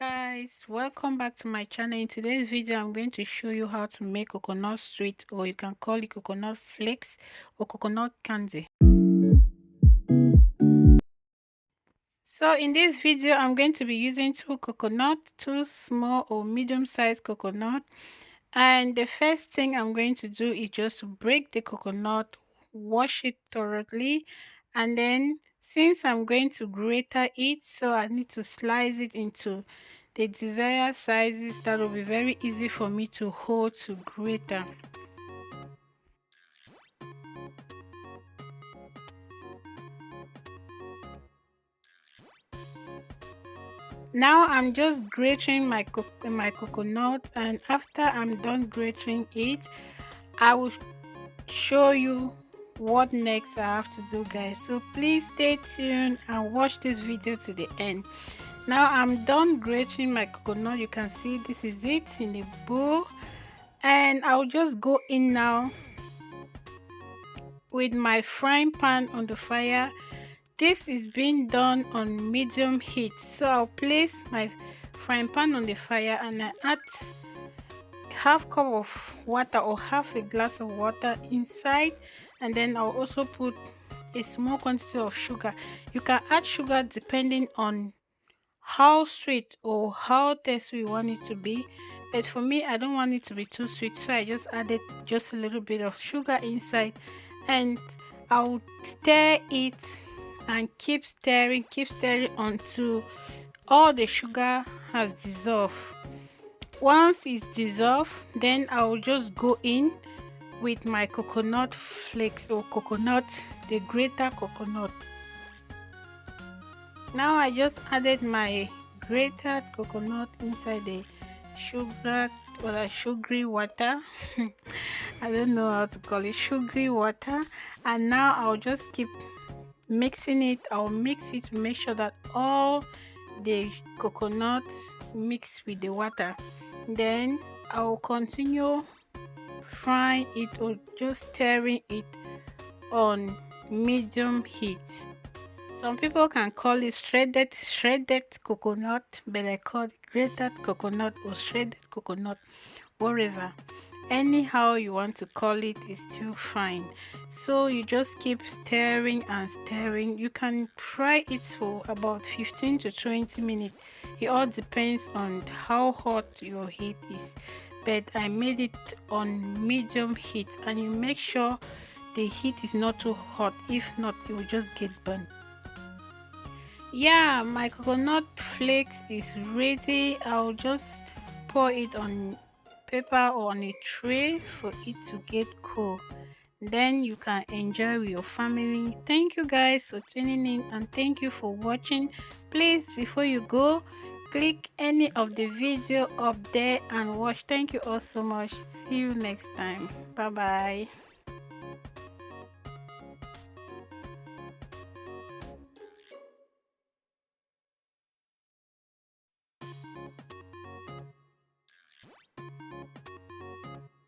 Guys, welcome back to my channel. In today's video I'm going to show you how to make coconut sweet, or you can call it coconut flakes or coconut candy. So in this video I'm going to be using two small or medium-sized coconut, and the first thing I'm going to do is just break the coconut, wash it thoroughly, and then since I'm going to grater it, so I need to slice it into the desired sizes that will be very easy for me to hold to grater. Now I'm just grating my coconut, and after I'm done grating it, I will show you what next I have to do, guys. So please stay tuned and watch this video to the end. Now I'm done grating my coconut. You can see this is it in the bowl, and I'll just go in now with my frying pan on the fire. This is being done on medium heat, so I'll place my frying pan on the fire and I add half cup of water or half a glass of water inside, and then I'll also put a small quantity of sugar. You can add sugar depending on how sweet or how tasty you want it to be, but for me I don't want it to be too sweet, so I just added just a little bit of sugar inside, and I'll stir it and keep stirring until all the sugar has dissolved. Once it's dissolved, then I'll just go in with my coconut flakes or the grated coconut. Now I just added my grated coconut inside the sugary water. I don't know how to call it, sugary water. And now I'll just keep mixing it. I'll mix it to make sure that all the coconut mix with the water. Then I'll continue frying it or just stirring it on medium heat. Some people can call it shredded coconut, but I call it grated coconut or shredded coconut, whatever. Anyhow you want to call it is still fine. So you just keep stirring and stirring. You can fry it for about 15 to 20 minutes. It all depends on how hot your heat is, but I made it on medium heat, and you make sure the heat is not too hot. If not, it will just get burnt. Yeah, my coconut flakes is ready. I'll just pour it on paper or on a tray for it to get cool. Then you can enjoy with your family. Thank you guys for tuning in, and thank you for watching. Please, before you go, click any of the video up there and watch. Thank you all so much. See you next time. Bye bye.